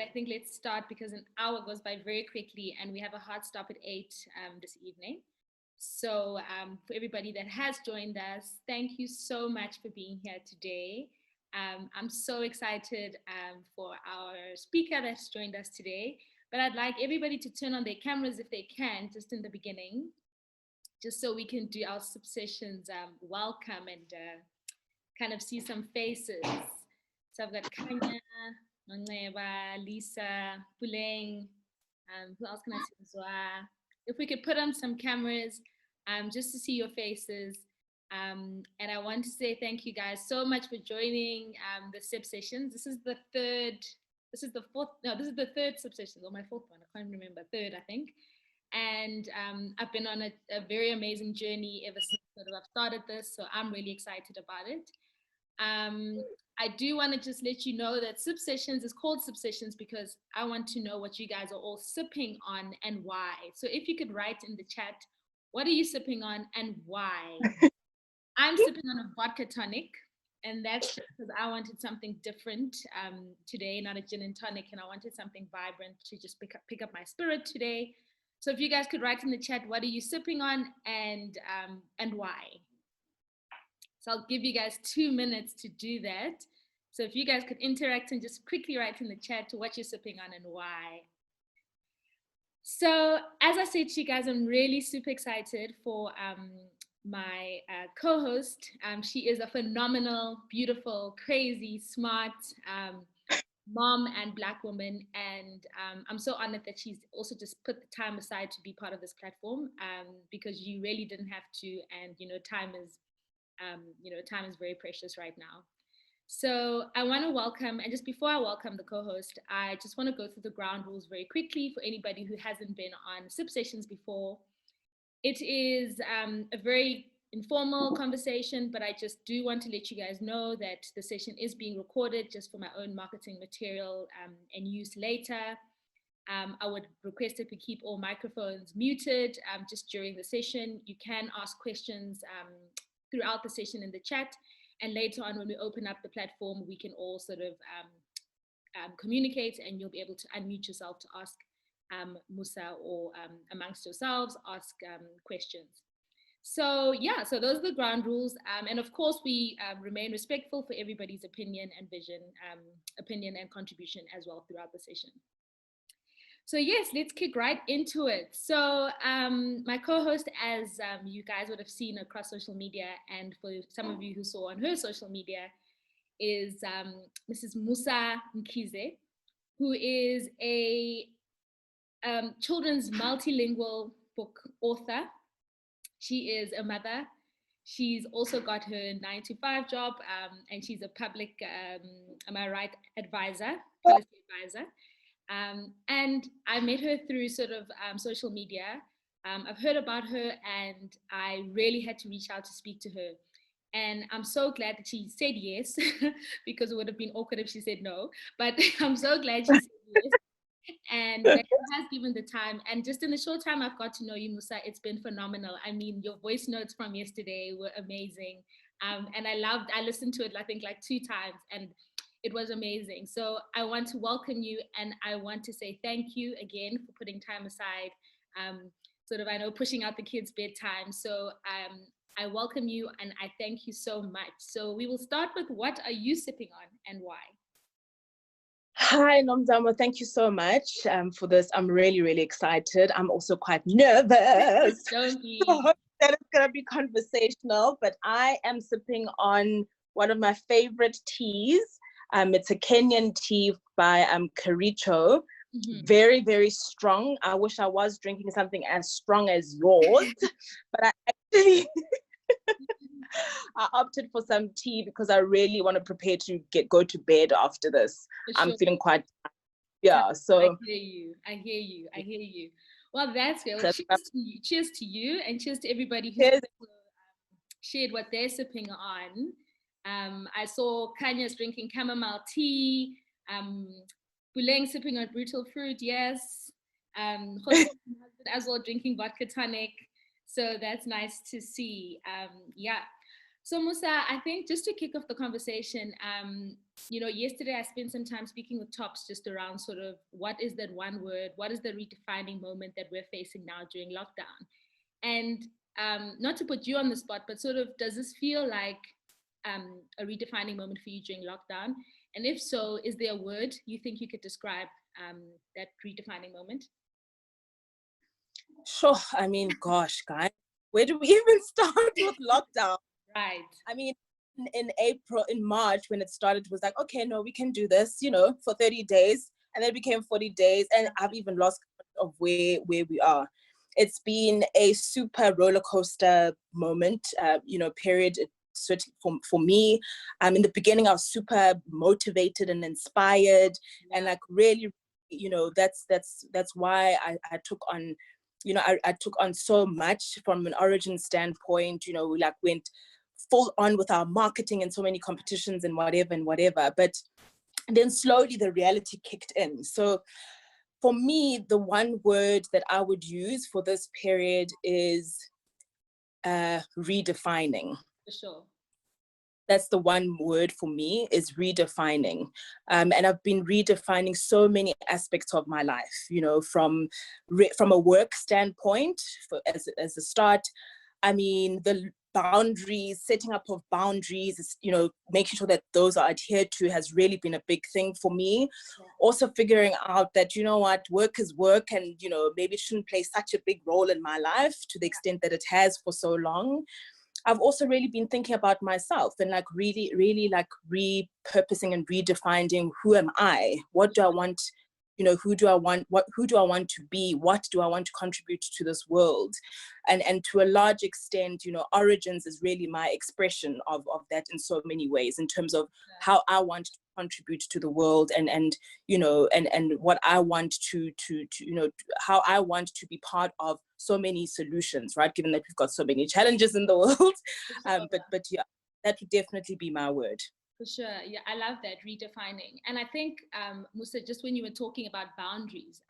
think let's start because an hour goes by very quickly and we have a hard stop at 8 this evening. So for everybody that has joined us, thank you so much for being here today. I'm so excited for our speaker that's joined us today, but I'd like everybody to turn on their cameras if they can, just in the beginning, just so we can do our sub-sessions welcome and kind of see some faces. So I've got Kanya, Noneba, Lisa, Puleng, who else can I see as well? If we could put on some cameras just to see your faces. And I want to say thank you guys so much for joining the SIP sessions. This is the third SIP session, or my fourth one, I can't remember, third, I think. And I've been on a very amazing journey ever since I've started this, so I'm really excited about it. I do want to just let you know that SIP sessions is called SIP sessions because I want to know what you guys are all sipping on and why. So if you could write in the chat, what are you sipping on and why? I'm sipping on a vodka tonic, and that's just because I wanted something different today, not a gin and tonic, and I wanted something vibrant to just pick up my spirit today. So if you guys could write in the chat, what are you sipping on and why? So I'll give you guys 2 minutes to do that. So if you guys could interact and just quickly write in the chat what you're sipping on and why. So as I said to you guys, I'm really super excited for my co-host. She is a phenomenal, beautiful, crazy, smart mom and Black woman, and I'm so honored that she's also just put the time aside to be part of this platform because you really didn't have to, and time is very precious right now. So I want to welcome, and just before I welcome the co-host, I just want to go through the ground rules very quickly for anybody who hasn't been on SIP sessions before. It is a very informal conversation, but I just do want to let you guys know that the session is being recorded just for my own marketing material and use later. I would request that we keep all microphones muted just during the session. You can ask questions throughout the session in the chat, and later on when we open up the platform, we can all sort of communicate, and you'll be able to unmute yourself to ask Mosa or amongst yourselves, ask questions. So yeah, so those are the ground rules. And of course, we remain respectful for everybody's opinion and vision, opinion and contribution as well throughout the session. So yes, let's kick right into it. So my co-host, as you guys would have seen across social media, and for some of you who saw on her social media, is Mrs. Mosa Mkize, who is a children's multilingual book author. She is a mother. She's also got her 9-to-5 job, and she's a public, am I right, advisor, policy advisor. And I met her through sort of social media. I've heard about her, and I really had to reach out to speak to her. And I'm so glad that she said yes, because it would have been awkward if she said no. But I'm so glad she said yes. And that has given the time, and just in the short time I've got to know you, Mosa, it's been phenomenal. I mean, your voice notes from yesterday were amazing, and I listened to it I think like 2 times, and it was amazing. So I want to welcome you, and I want to say thank you again for putting time aside, sort of, I know, pushing out the kids' bedtime. So I welcome you, and I thank you so much. So we will start with, what are you sipping on and why? Hi, Nomzamo. Thank you so much for this. I'm really, really excited. I'm also quite nervous. Don't be. That it's going to be conversational, but I am sipping on one of my favorite teas. It's a Kenyan tea by Kericho. Very, very strong. I wish I was drinking something as strong as yours, but I actually... I opted for some tea because I really want to prepare to go to bed after this. Sure. I'm feeling quite, so. I hear you. Well, that's good. Well, cheers to you, and cheers to everybody who shared what they're sipping on. I saw Kanya's drinking chamomile tea, Puleng sipping on brutal fruit, yes. As well, drinking vodka tonic. So that's nice to see. Yeah. So Mosa, I think just to kick off the conversation, you know, yesterday I spent some time speaking with Tops just around sort of what is that one word, what is the redefining moment that we're facing now during lockdown? And not to put you on the spot, but sort of, does this feel like a redefining moment for you during lockdown? And if so, is there a word you think you could describe that redefining moment? Sure. I mean, gosh, guys, where do we even start with lockdown? Right. I mean, in March, when it started, it was like, okay, no, we can do this, you know, for 30 days. And then it became 40 days. And I've even lost count of where we are. It's been a super roller coaster moment, you know, period. Certainly for me, in the beginning, I was super motivated and inspired, and like really, you know, that's why I took on, you know, I took on so much from an origin standpoint. You know, we like went full on with our marketing and so many competitions and whatever. But then slowly the reality kicked in. So for me, the one word that I would use for this period is redefining. For sure. That's the one word for me, is redefining. And I've been redefining so many aspects of my life, you know, from a work standpoint, as a start. I mean, the boundaries, setting up of boundaries, you know, making sure that those are adhered to has really been a big thing for me. Yeah. Also figuring out that, you know what, work is work, and, you know, maybe it shouldn't play such a big role in my life to the extent that it has for so long. I've also really been thinking about myself and like really like repurposing and redefining, who am I? What do I want? You know, who do I want to be? What do I want to contribute to this world? And to a large extent, you know, Origins is really my expression of that in so many ways, in terms of how I want to contribute to the world, and you know, and what I want to you know, how I want to be part of so many solutions, right? Given that we've got so many challenges in the world. Sure, but yeah, that would definitely be my word. For sure. Yeah, I love that, redefining. And I think, Mosa, just when you were talking about boundaries,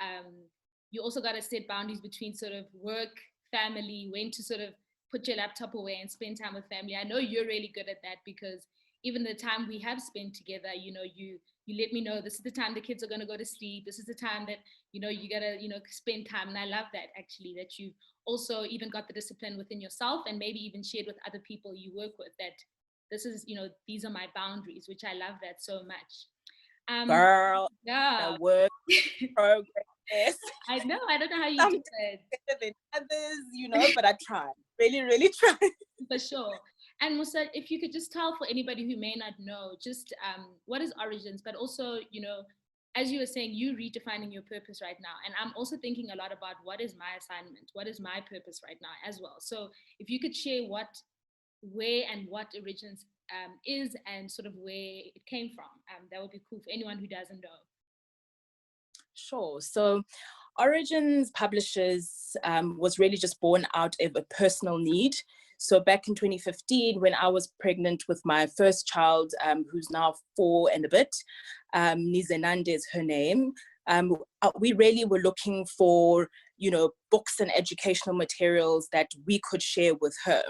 you also got to set boundaries between sort of work, family, when to sort of put your laptop away and spend time with family. I know you're really good at that, because even the time we have spent together, you know, you let me know this is the time the kids are going to go to sleep. This is the time that, you know, you got to, you know, spend time. And I love that, actually, that you've also even got the discipline within yourself, and maybe even shared with other people you work with, that this is, you know, these are my boundaries, which I love that so much. Girl, yeah, the work progress. I know, I don't know how you do it. Better than others, you know, but I try. Really try. For sure. And Mosa, if you could just tell, for anybody who may not know, just what is Origins, but also, you know, as you were saying, you redefining your purpose right now. And I'm also thinking a lot about what is my assignment, what is my purpose right now as well. So if you could share where and what Origins is, and sort of where it came from, that would be cool for anyone who doesn't know. Sure. So Origins Publishers was really just born out of a personal need. So back in 2015, when I was pregnant with my first child, who's now 4 and a bit, Nizenande is her name, we really were looking for, you know, books and educational materials that we could share with her.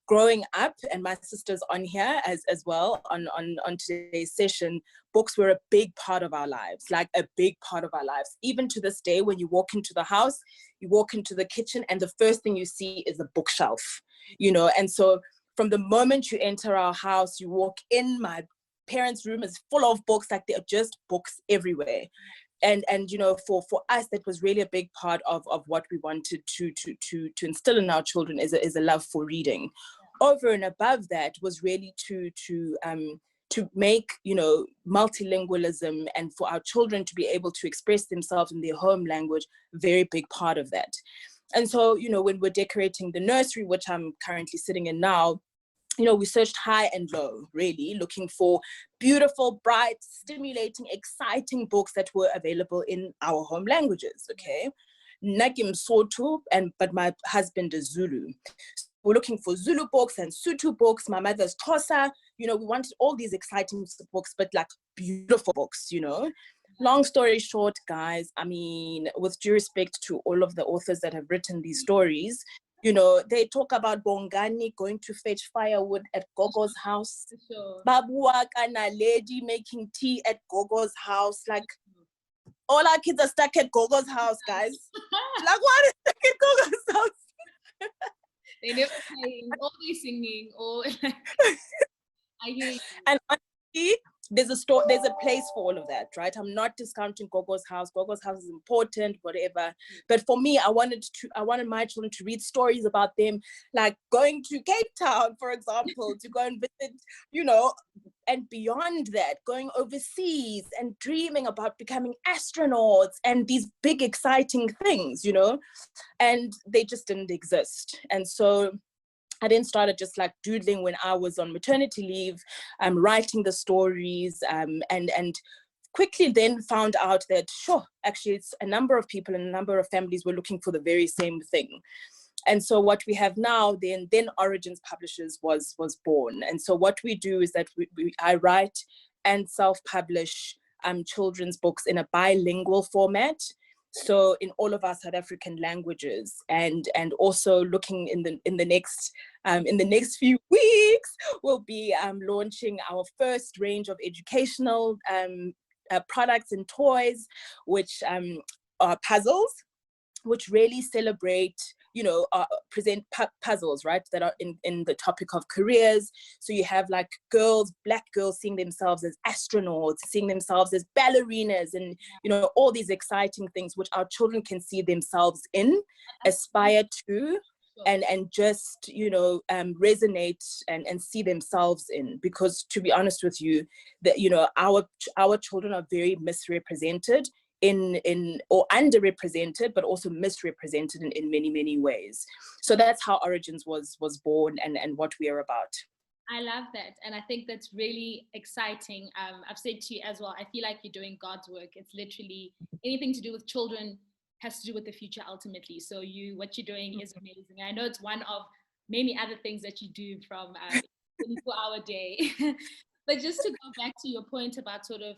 Growing up, and my sister's on here as well on today's session, books were a big part of our lives, like a big part of our lives. Even to this day, when you walk into the house, you walk into the kitchen, and the first thing you see is a bookshelf, you know. And so from the moment you enter our house, you walk in, my parents' room is full of books, like there are just books everywhere. And you know, for us, that was really a big part of what we wanted to instill in our children, is a love for reading. Over and above that was really to make, you know, multilingualism, and for our children to be able to express themselves in their home language, very big part of that. And so, you know, when we're decorating the nursery, which I'm currently sitting in now, you know, we searched high and low, really looking for beautiful, bright, stimulating, exciting books that were available in our home languages, okay? Nakim Soto, but my husband is Zulu. So we're looking for Zulu books and Sutu books. My mother's Xhosa. You know, we wanted all these exciting books, but like beautiful books, you know? Long story short, guys, I mean, with due respect to all of the authors that have written these stories, You know, they talk about Bongani going to fetch firewood at Gogo's house. Sure. Babua kana lady making tea at Gogo's house. Like, all our kids are stuck at Gogo's house, guys. Like, what is stuck at Gogo's house? They never playing, always singing, or I hear you. And honestly, there's a place for all of that, right? I'm not discounting Gogo's house. Gogo's house is important, whatever. But for me, I wanted my children to read stories about them, like going to Cape Town, for example, to go and visit, you know, and beyond that, going overseas and dreaming about becoming astronauts and these big, exciting things, you know, and they just didn't exist. And so I then started just like doodling when I was on maternity leave, writing the stories, and quickly then found out that, sure, actually it's a number of people and a number of families were looking for the very same thing. And so what we have now, then Origins Publishers was born. And so what we do is that I write and self-publish children's books in a bilingual format. So in all of our South African languages, and also looking in the next few weeks, we'll be launching our first range of educational products and toys, which are puzzles, which really celebrate, you know, present puzzles, right, that are in the topic of careers. So you have like black girls seeing themselves as astronauts, seeing themselves as ballerinas, and, you know, all these exciting things which our children can see themselves in, aspire to, and just, you know, resonate and see themselves in. Because to be honest with you, that, you know, our children are very misrepresented or underrepresented, but also misrepresented in many ways. So that's how Origins was born, and what we are about. I love that, and I think that's really exciting. I've said to you as well, I feel like you're doing God's work. It's literally anything to do with children has to do with the future ultimately. So what you're doing is amazing. I know it's one of many other things that you do from 24-hour day. But just to go back to your point about sort of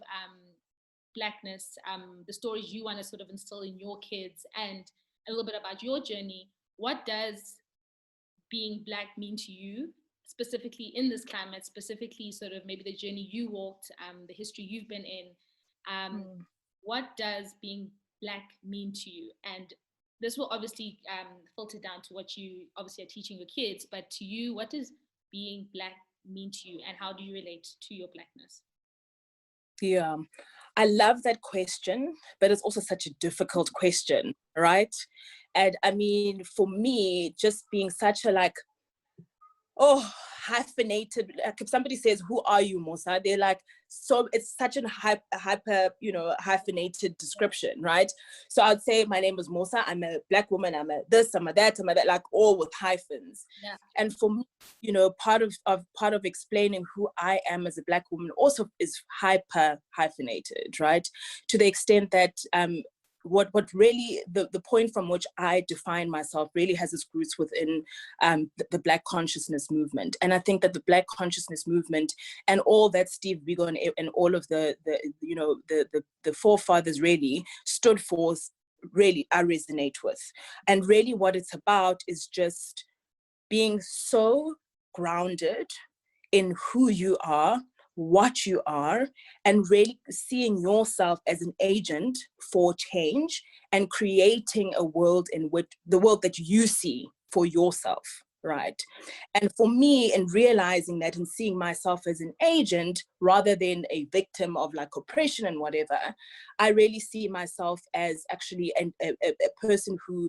Blackness, the stories you want to sort of instill in your kids, and a little bit about your journey. What does being Black mean to you, specifically in this climate, specifically sort of maybe the journey you walked, the history you've been in? What does being Black mean to you? And this will obviously filter down to what you obviously are teaching your kids, but to you, what does being Black mean to you, and how do you relate to your Blackness? Yeah, I love that question, but it's also such a difficult question, right? And I mean, for me, just being such a hyphenated, like if somebody says, "Who are you, Mosa?" They're like, so it's such a hyper, you know, hyphenated description, right? So I'd say my name is Mosa, I'm a Black woman, I'm a this, I'm a that, like all with hyphens. Yeah. And for me, you know, part of explaining who I am as a Black woman also is hyper hyphenated, right? To the extent that what really the point from which I define myself really has its roots within the Black consciousness movement. And I think that the Black consciousness movement and all that Steve Biko and all of the forefathers really stood for, really I resonate with. And really what it's about is just being so grounded in who you are, what you are, and really seeing yourself as an agent for change and creating a world in which the world that you see for yourself, right? And for me, in realizing that and seeing myself as an agent rather than a victim of like oppression and whatever, I really see myself as actually a person who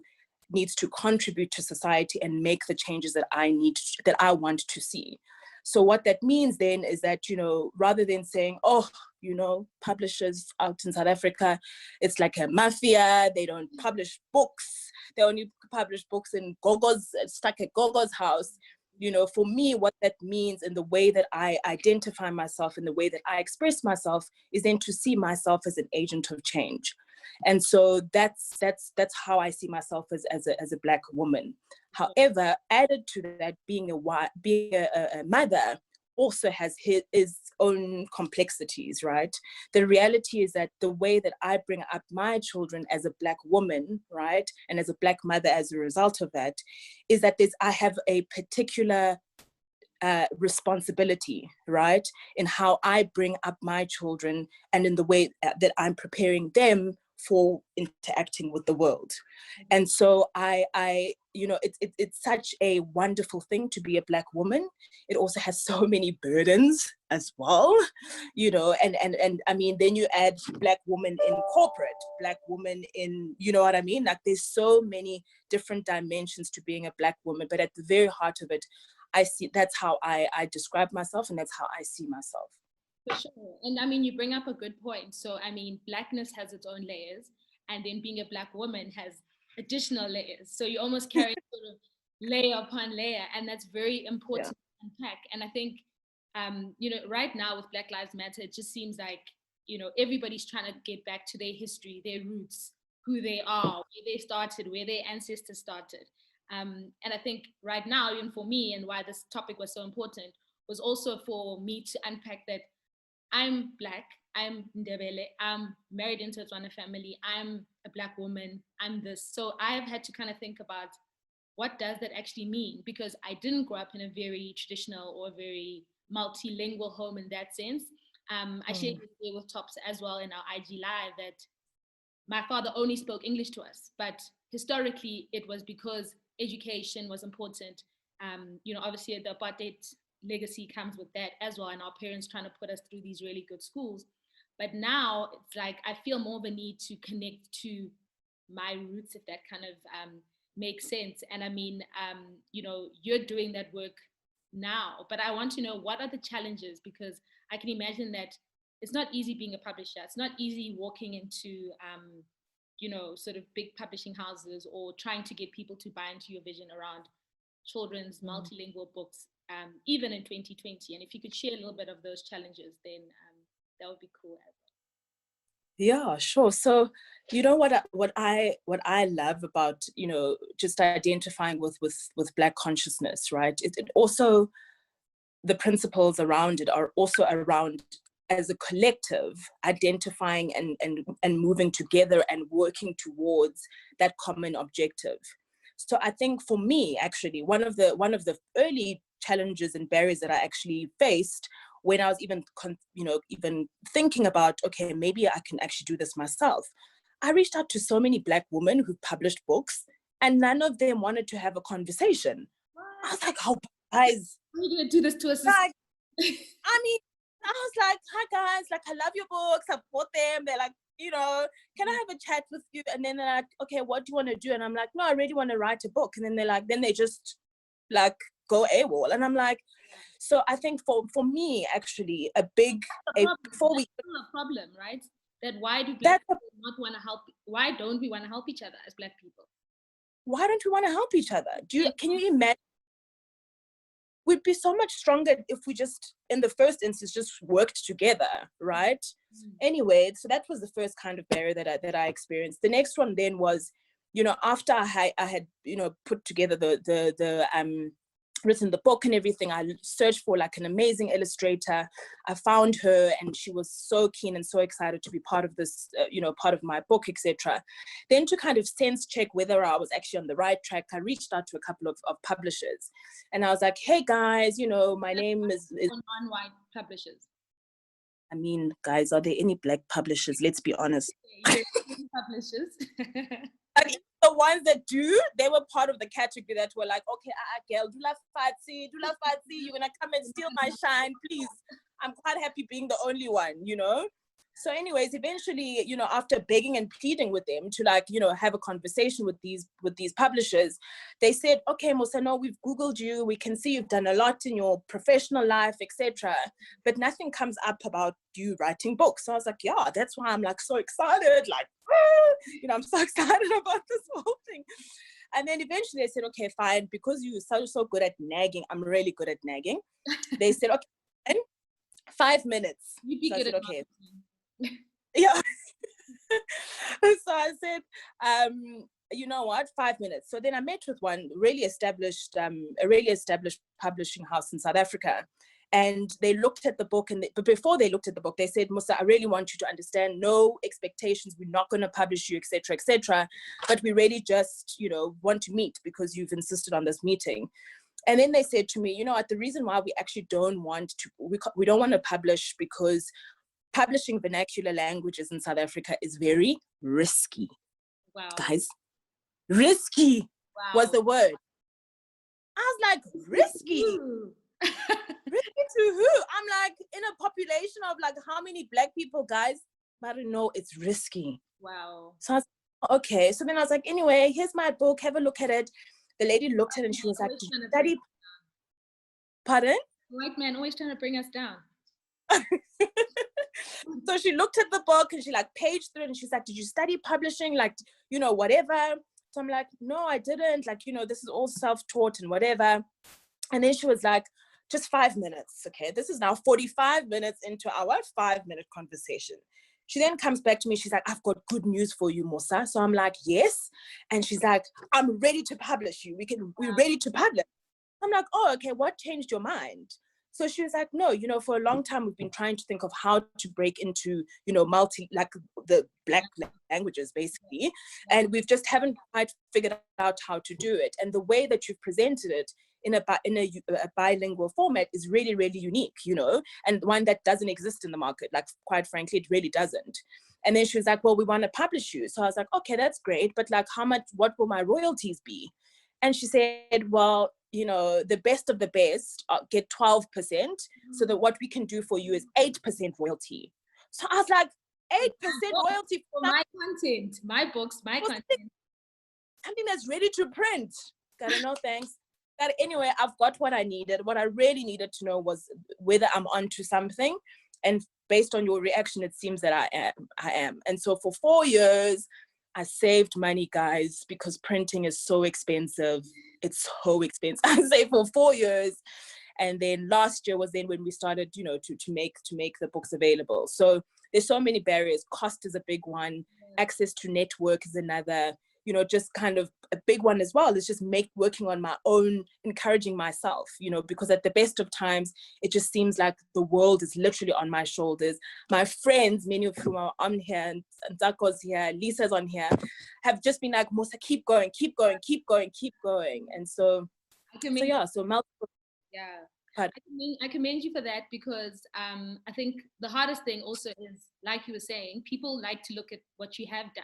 needs to contribute to society and make the changes that I want to see. So what that means then is that, you know, rather than saying, oh, you know, publishers out in South Africa, it's like a mafia, they don't publish books, they only publish books in stuck at Gogo's house. You know, for me, what that means in the way that I identify myself, in the way that I express myself, is then to see myself as an agent of change. And so that's how I see myself as a Black woman. However, added to that, being a mother also is own complexities, right? The reality is that the way that I bring up my children as a Black woman, right, and as a Black mother as a result of that, is that I have a particular responsibility, right, in how I bring up my children and in the way that I'm preparing them for interacting with the world. And so it's such a wonderful thing to be a Black woman. It also has so many burdens as well, and I mean, then you add Black woman in corporate, Black woman in, you know what I mean? Like, there's so many different dimensions to being a Black woman, but at the very heart of it, I see, that's how I describe myself, and that's how I see myself. For sure. And I mean, you bring up a good point. So, I mean, Blackness has its own layers, and then being a Black woman has additional layers. So you almost carry sort of layer upon layer, and that's very important to unpack. And I think, right now with Black Lives Matter, it just seems like, everybody's trying to get back to their history, their roots, who they are, where they started, where their ancestors started. And I think right now, even for me, and why this topic was so important, was also for me to unpack that I'm Black, I'm Ndebele, I'm married into a Tswana family, I'm a Black woman, I'm this. So I've had to kind of think about, what does that actually mean? Because I didn't grow up in a very traditional or very multilingual home in that sense. I shared this day with Tops as well in our IG Live that my father only spoke English to us, but historically it was because education was important. Obviously the apartheid legacy comes with that as well, and our parents trying to put us through these really good schools. But now it's like I feel more of a need to connect to my roots, if that kind of makes sense. And I mean, you're doing that work now, but I want to know, what are the challenges? Because I can imagine that it's not easy being a publisher. It's not easy walking into sort of big publishing houses or trying to get people to buy into your vision around children's multilingual books, even in 2020. And if you could share a little bit of those challenges, then that would be cool. Yeah, sure. So, what I love about, just identifying with Black consciousness, right? It also, the principles around it are also around, as a collective, identifying and moving together and working towards that common objective. So I think for me, actually, one of the early challenges and barriers that I actually faced when I was even thinking about, okay, maybe I can actually do this myself, I reached out to so many Black women who published books, and none of them wanted to have a conversation. I was like, oh, guys, how are you gonna do this to us? Like, I mean, I was like, hi guys, like, I love your books, I bought them. They're like, can I have a chat with you? And then they're like, okay, what do you want to do? And I'm like, no, I really want to write a book. And then they're like, then they just like go AWOL. And I'm like, so I think for me, actually, before we a problem, right? That why do Black people not want to help? Why don't we want to help each other as Black people? Why don't we want to help each other? Can you imagine? We'd be so much stronger if we just, in the first instance, just worked together, right? Anyway, so that was the first kind of barrier that I experienced. The next one then was, after I had put together the written the book and everything, I searched for like an amazing illustrator. I found her, and she was so keen and so excited to be part of this, part of my book, etc. Then to kind of sense check whether I was actually on the right track, I reached out to a couple of publishers, and I was like, hey guys, my name is non-white publishers. I mean, guys, are there any Black publishers? Let's be honest. Publishers. The ones that do, they were part of the category that were like, okay, girl, do love Fatsi, you're gonna come and steal my shine, please. I'm quite happy being the only one, So anyways, eventually, after begging and pleading with them to have a conversation with these publishers, they said, okay, Mosa, no, we've Googled you. We can see you've done a lot in your professional life, etc. But nothing comes up about you writing books. So I was like, yeah, that's why I'm like so excited. Like, I'm so excited about this whole thing. And then eventually they said, okay, fine, because you're so good at nagging, I'm really good at nagging. They said, okay, 5 minutes. You'd be good at okay. Yeah. So I said, you know what, 5 minutes. So then I met with one a really established publishing house in South Africa. And they looked at the book, but before they looked at the book, they said, Mosa, I really want you to understand, no expectations, we're not going to publish you, etc., but we really just, want to meet because you've insisted on this meeting. And then they said to me, the reason why we actually don't want to, we don't want to publish because publishing vernacular languages in South Africa is very risky. Wow. Guys, risky was the word. I was like, risky? Risky to who? I'm like, in a population of like how many Black people, guys? I don't know, it's risky. Wow. So I was like, okay. So then I was like, anyway, here's my book, have a look at it. The lady looked at it and she was like, did you study? Pardon? White man always trying to bring us down. So she looked at the book and she like paged through it and she's like, did you study publishing? Like, whatever. So I'm like, no, I didn't. Like, this is all self-taught and whatever. And then she was like, just 5 minutes. Okay, this is now 45 minutes into our 5-minute conversation. She then comes back to me. She's like, I've got good news for you, Mosa. So I'm like, yes. And she's like, I'm ready to publish you. We're ready to publish. I'm like, oh, okay, what changed your mind? So she was like, no, for a long time, we've been trying to think of how to break into, like the Black languages, basically. And we've just haven't quite figured out how to do it. And the way that you've presented it in a bilingual format is really, really unique, and one that doesn't exist in the market. Like, quite frankly, it really doesn't. And then she was like, well, we want to publish you. So I was like, okay, that's great. But like, what will my royalties be? And she said, well, the best of the best get 12%, so that what we can do for you is 8% royalty. So I was like, 8% royalty for my content, my books, my content. Something that's ready to print. Gotta know, thanks. But anyway, I've got what I needed. What I really needed to know was whether I'm onto something. And based on your reaction, it seems that I am. And so for 4 years, I saved money, guys, because printing is so expensive. It's so expensive. I saved for 4 years. And then last year was then when we started, to make the books available. So there's so many barriers. Cost is a big one. Access to network is another. Just kind of a big one as well. Is just working on my own, encouraging myself, because at the best of times, it just seems like the world is literally on my shoulders. My friends, many of whom are on here, and Zako's here, Lisa's on here, have just been like, Mosa, keep going, keep going, keep going, keep going. And so multiple. Yeah. I commend you for that, because I think the hardest thing also is, like you were saying, people like to look at what you have done.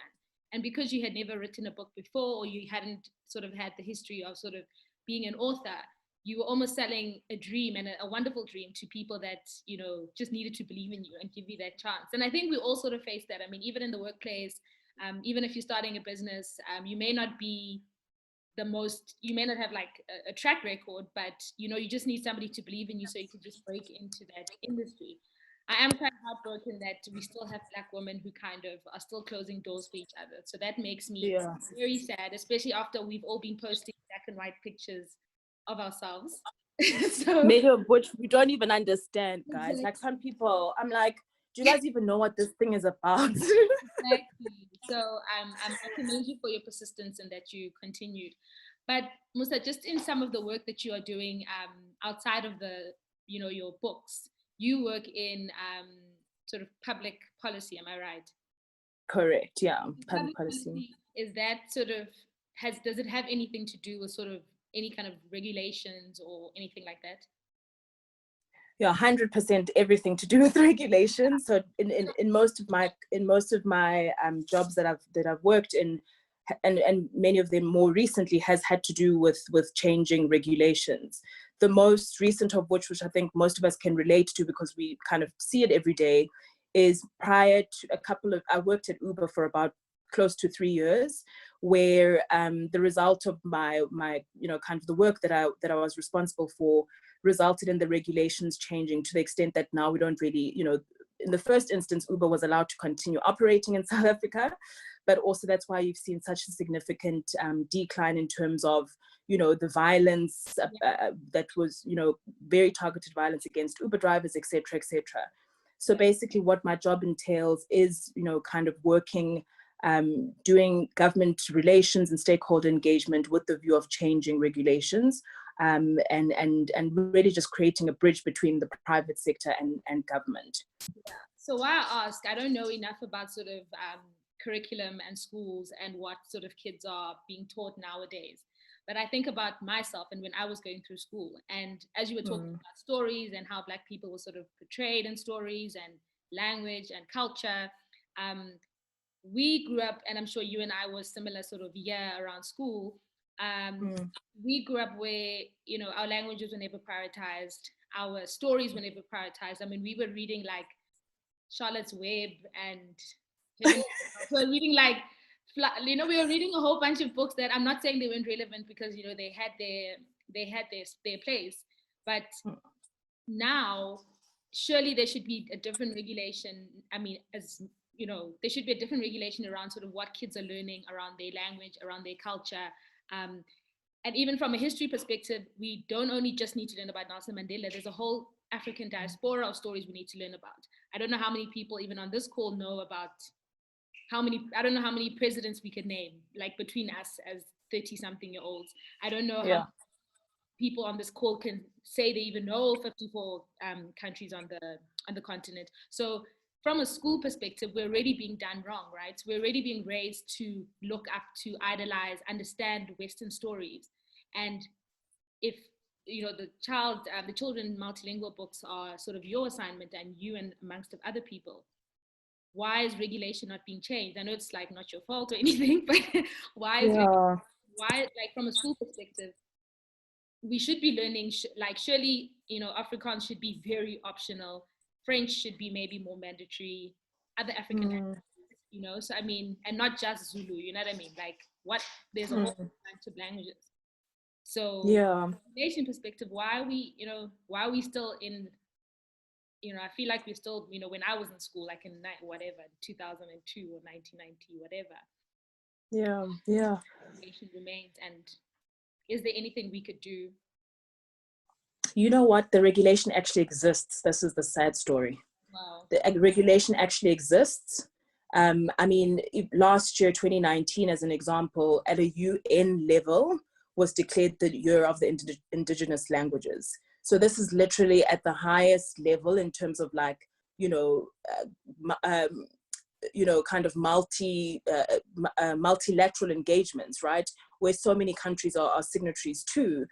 And because you had never written a book before, or you hadn't sort of had the history of sort of being an author, you were almost selling a dream, and a wonderful dream, to people that, just needed to believe in you and give you that chance. And I think we all sort of face that. I mean, even in the workplace, even if you're starting a business, you may not have like a track record, but you just need somebody to believe in you, so you can just break into that industry. I am quite heartbroken that we still have Black women who kind of are still closing doors for each other. So that makes me very sad, especially after we've all been posting black and white pictures of ourselves. So many of which we don't even understand, guys. Like, some people, I'm like, do you guys even know what this thing is about? Exactly. So I commend you for your persistence and that you continued. But Mosa, just in some of the work that you are doing outside of your books, you work in sort of public policy, am I right? Correct, yeah, public policy. Is that sort of, does it have anything to do with sort of any kind of regulations or anything like that? Yeah, 100% everything to do with regulations. So in most of my jobs that I've worked in, and many of them more recently, has had to do with changing regulations. The most recent of which I think most of us can relate to, because we kind of see it every day, is prior to I worked at Uber for about close to 3 years, where the result of my kind of the work that I was responsible for resulted in the regulations changing to the extent that now we don't really, in the first instance, Uber was allowed to continue operating in South Africa, but also that's why you've seen such a significant decline in terms of, the violence that was, very targeted violence against Uber drivers, et cetera, et cetera. So basically what my job entails is, kind of working, doing government relations and stakeholder engagement with the view of changing regulations. and really just creating a bridge between the private sector and government. So why I ask, I don't know enough about sort of curriculum and schools and what sort of kids are being taught nowadays. But I think about myself and when I was going through school, and as you were talking about stories and how Black people were sort of portrayed in stories and language and culture, we grew up, and I'm sure you and I were similar sort of year around school. We grew up where, you know, our languages were never prioritized, our stories were never prioritized. I mean, we were reading like Charlotte's Web and we were reading like, you know, we were reading a whole bunch of books that I'm not saying they weren't relevant because, you know, they had their place. But now, surely there should be a different regulation. I mean, as you know, there should be a different regulation around sort of what kids are learning around their language, around their culture. And even from a history perspective, we don't only just need to learn about Nelson Mandela. There's a whole African diaspora of stories we need to learn about. I don't know how many people even on this call know about I don't know how many presidents we could name, like between us as 30-something-year-olds. I don't know how people on this call can say they even know 54 countries on the continent. So from a school perspective, we're already being done wrong, right? We're already being raised to look up to, idolize, understand Western stories. And if, you know, the children multilingual books are sort of your assignment and you and amongst of other people, why is regulation not being changed? I know it's like not your fault or anything, but why like from a school perspective, we should be learning, like surely, you know, Afrikaans should be very optional. French should be maybe more mandatory, other African languages, you know, so I mean, and not just Zulu, you know what I mean? Like there's a whole bunch of languages. So from a nation perspective, why are we still in, you know, I feel like we're still, you know, when I was in school, like in 2002 or 1990, whatever. Yeah. Nation remains, and is there anything we could do? You know what? The regulation actually exists. This is the sad story. Wow. The regulation actually exists. I mean, last year, 2019, as an example, at a UN level, was declared the year of the indigenous languages. So this is literally at the highest level in terms of like, you know, kind of multilateral engagements, right? Where so many countries are signatories to,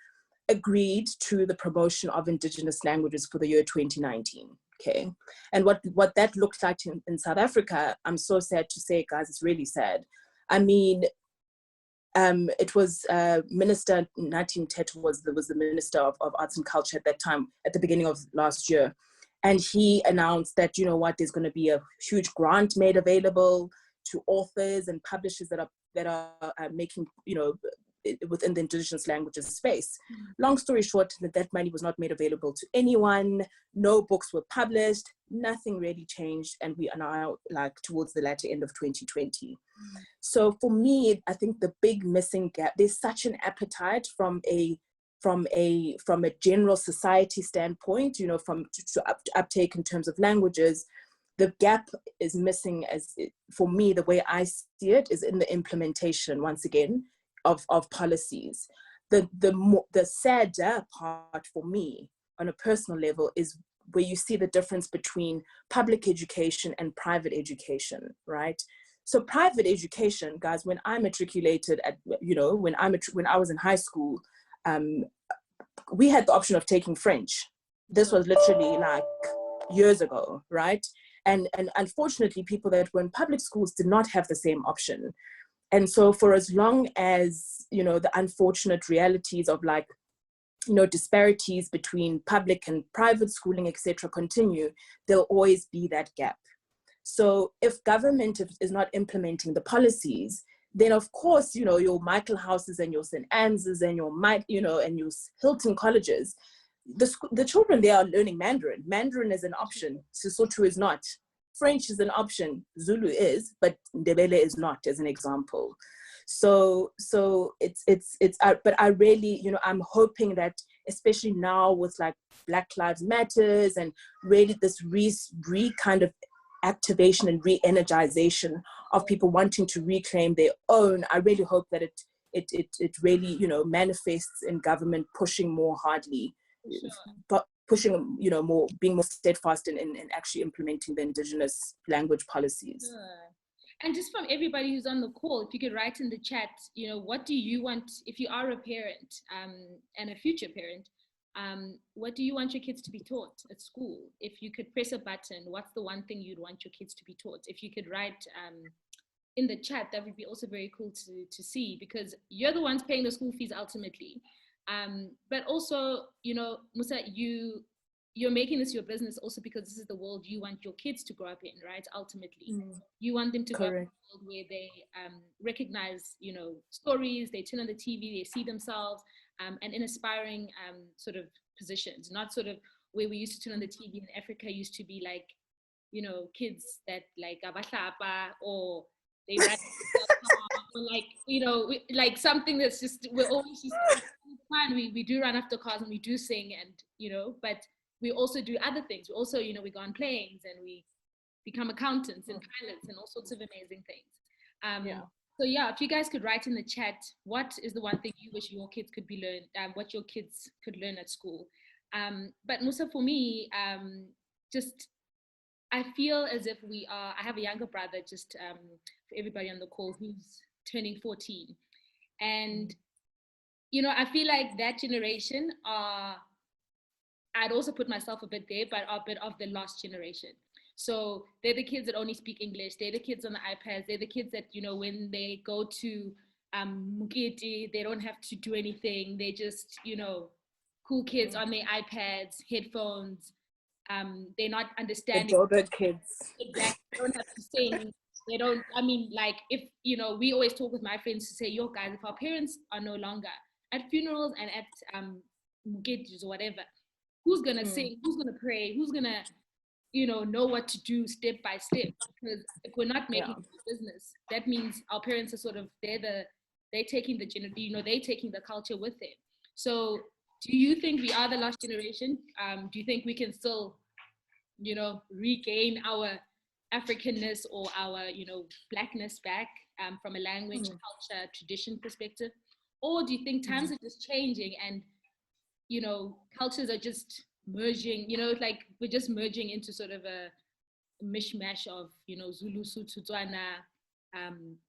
agreed to the promotion of indigenous languages for the year 2019. Okay, and what that looked like in South Africa, I'm so sad to say, guys, it's really sad. I mean, it was Minister Nathi Mthethwa was the Minister of Arts and Culture at that time, at the beginning of last year. And he announced that, you know what, there's going to be a huge grant made available to authors and publishers that are making, you know, within the indigenous languages space. Long story short, that money was not made available to anyone. No books were published. Nothing really changed, and we are now like towards the latter end of 2020. So for me, I think the big missing gap, there's such an appetite from a general society standpoint, you know, to uptake in terms of languages. The gap is missing, for me, the way I see it, is in the implementation, once again, of policies. The sadder part for me on a personal level is where you see the difference between public education and private education, right? So private education, guys, when I matriculated when I was in high school, we had the option of taking French. This was literally like years ago, right? And unfortunately, people that were in public schools did not have the same option. And so for as long as, you know, the unfortunate realities of like, you know, disparities between public and private schooling, etc., continue, there'll always be that gap. So if government is not implementing the policies, then of course, you know, your Michael Houses and your St. Anne's and your Hilton colleges, the children there are learning Mandarin. Mandarin is an option. Sesotho is not. French is an option, Zulu is, but Ndebele is not, as an example. So it's but I really, you know, I'm hoping that, especially now with like Black Lives Matters and really this kind of activation and re-energization of people wanting to reclaim their own, I really hope that it really, you know, manifests in government pushing more hardly, but pushing, you know, more, being more steadfast in actually implementing the indigenous language policies. Sure. And just from everybody who's on the call, if you could write in the chat, you know, what do you want, if you are a parent and a future parent, what do you want your kids to be taught at school? If you could press a button, what's the one thing you'd want your kids to be taught? If you could write in the chat, that would be also very cool to see, because you're the ones paying the school fees ultimately. But also, you know, Mosa, you're making this your business also because this is the world you want your kids to grow up in, right? Ultimately, you want them to grow up in a world where they recognize, you know, stories, they turn on the TV, they see themselves, and in aspiring sort of positions, not sort of where we used to turn on the TV in Africa used to be like, you know, kids that like abahlapa, or they run or like, you know, like something that's just, we're always just fun. We do run after cars and we do sing, and you know, but we also do other things. We also, you know, we go on planes and we become accountants and pilots and all sorts of amazing things. So yeah, if you guys could write in the chat, what is the one thing you wish your kids could be learned, what your kids could learn at school? But Mosa, for me, just, I feel as if I have a younger brother, just for everybody on the call, who's turning 14. And, you know, I feel like that generation I'd also put myself a bit there, but are a bit of the lost generation. So they're the kids that only speak English. They're the kids on the iPads. They're the kids that, you know, when they go to Mkhize, they don't have to do anything. They just, you know, cool kids on their iPads, headphones. They're not understanding. The kids. Exactly. They don't have to sing. They don't, I mean, like, if, you know, we always talk with my friends to say, yo guys, if our parents are no longer at funerals and at Mkhize or whatever, who's gonna sing, who's gonna pray, who's gonna, you know what to do step by step? Because if we're not making business, that means our parents are sort of, they're taking the, you know, they're taking the culture with them. So do you think we are the last generation? Do you think we can still, you know, regain our Africanness or our, you know, blackness back from a language, culture, tradition perspective? Or do you think times are just changing and, you know, cultures are just merging, you know, like we're just merging into sort of a mishmash of, you know, Zulu, Sotho, Tswana,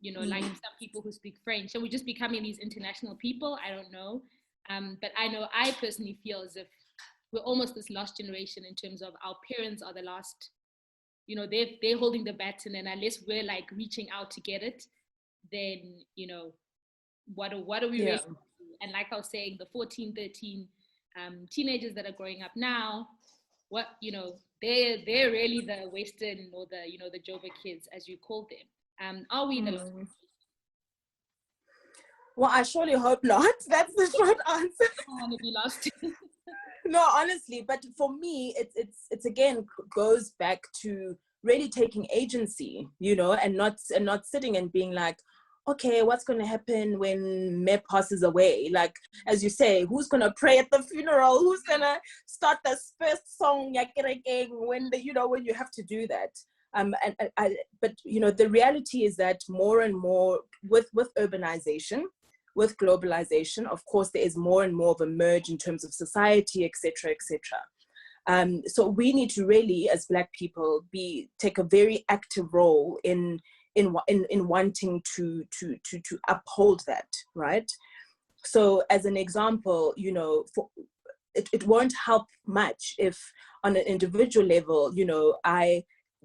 you know, like some people who speak French. So we're just becoming these international people. I don't know. But I know I personally feel as if we're almost this lost generation in terms of our parents are the last, you know, they're holding the baton, and unless we're like reaching out to get it, then, you know, what are we really doing? And like I was saying, the 14, 13 teenagers that are growing up now, what, you know, they're really the Western or the, you know, the Joburg kids, as you call them. Are we the lost? Well, I surely hope not. That's the short answer. I don't want to be lost. No, honestly, but for me, it's again goes back to really taking agency, you know, and not sitting and being like, okay, what's going to happen when Mep passes away? Like, as you say, who's going to pray at the funeral? Who's going to start the first song when you know, when you have to do that? But you know, the reality is that more and more with urbanization, with globalization, of course, there is more and more of a merge in terms of society, etc., etc. So we need to really, as Black people, take a very active role in wanting to uphold that, right? So as an example, you know, it won't help much if on an individual level, you know,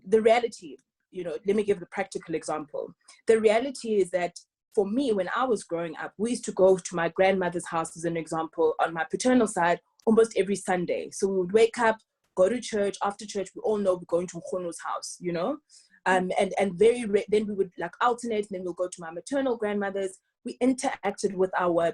the reality, you know, let me give a practical example. The reality is that for me, when I was growing up, we used to go to my grandmother's house, as an example, on my paternal side, almost every Sunday. So we would wake up, go to church. After church, we all know we're going to Khono's house, you know? And then we would like alternate, and then we'll go to my maternal grandmother's. We interacted with our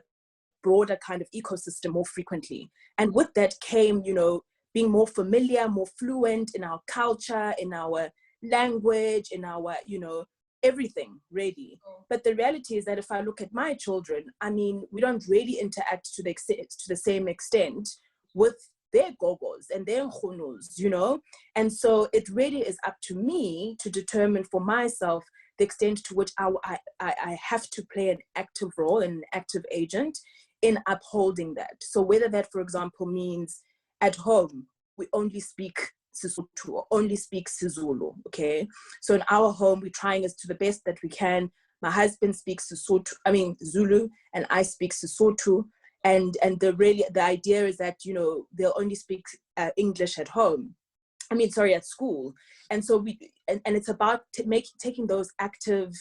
broader kind of ecosystem more frequently. And with that came, you know, being more familiar, more fluent in our culture, in our language, in our, you know, everything really. But the reality is that if I look at my children, I mean, we don't really interact to the same extent with their gogos and their khunos, you know? And so it really is up to me to determine for myself the extent to which I have to play an active role and an active agent in upholding that. So whether that, for example, means at home, we only speak Sesotho or only speak Sizulu, okay? So in our home, we're trying as to the best that we can. My husband speaks Zulu, and I speak Sesotho. And the idea is that, you know, they'll only speak English at home. At school. And so it's about taking those active,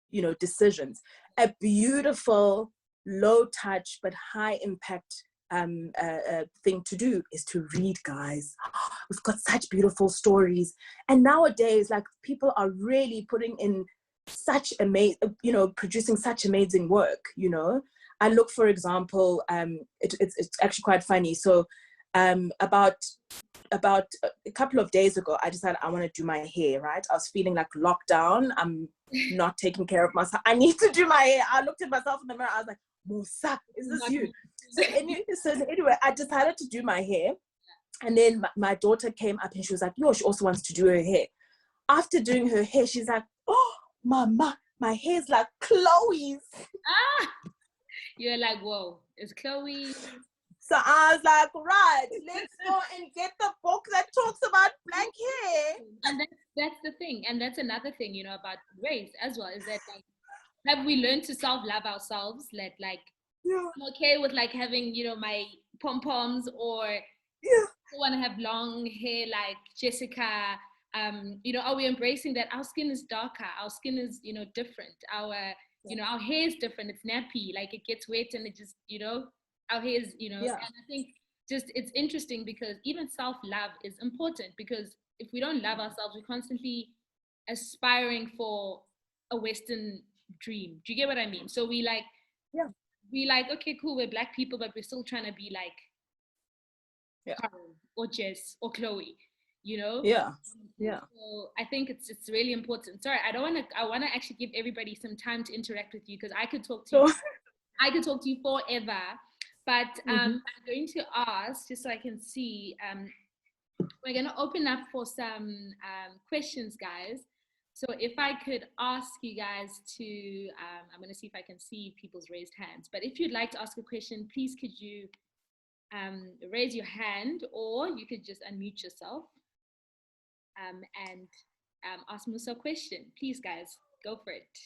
you know, decisions. A beautiful, low touch, but high impact thing to do is to read, guys. We've got such beautiful stories. And nowadays, like, people are really putting in such producing such amazing work, you know. I look, for example, it's actually quite funny. So about a couple of days ago, I decided I want to do my hair, right? I was feeling like lockdown. I'm not taking care of myself. I need to do my hair. I looked at myself in the mirror. I was like, Mosa, is this you? So anyway, I decided to do my hair. And then my daughter came up and she was like, yo, she also wants to do her hair. After doing her hair, she's like, oh, mama, my hair's like Chloe's. You're like, whoa, it's Chloe. So I was like, right, let's go and get the book that talks about black hair. And that's the thing. And that's another thing, you know, about race as well, is that, like, have we learned to self-love ourselves? I'm okay with, like, having, you know, my pom-poms, or I want to have long hair like Jessica. You know, are we embracing that our skin is darker? Our skin is, you know, different. You know, our hair is different. It's nappy, like, it gets wet and it just, you know, our hair is, you know. And I think just it's interesting because even self-love is important, because if we don't love ourselves, we're constantly aspiring for a Western dream. Do you get what I mean? So we like, okay, cool, we're black people, but we're still trying to be like Carol or Jess or Chloe, you know? So I think it's really important. Sorry, I want to actually give everybody some time to interact with you, because I could talk to you forever. But I'm going to ask, just so I can see, we're going to open up for some questions, guys. So if I could ask you guys to, I'm going to see if I can see people's raised hands. But if you'd like to ask a question, please could you raise your hand, or you could just unmute yourself and ask Mosa a question. Please, guys, go for it.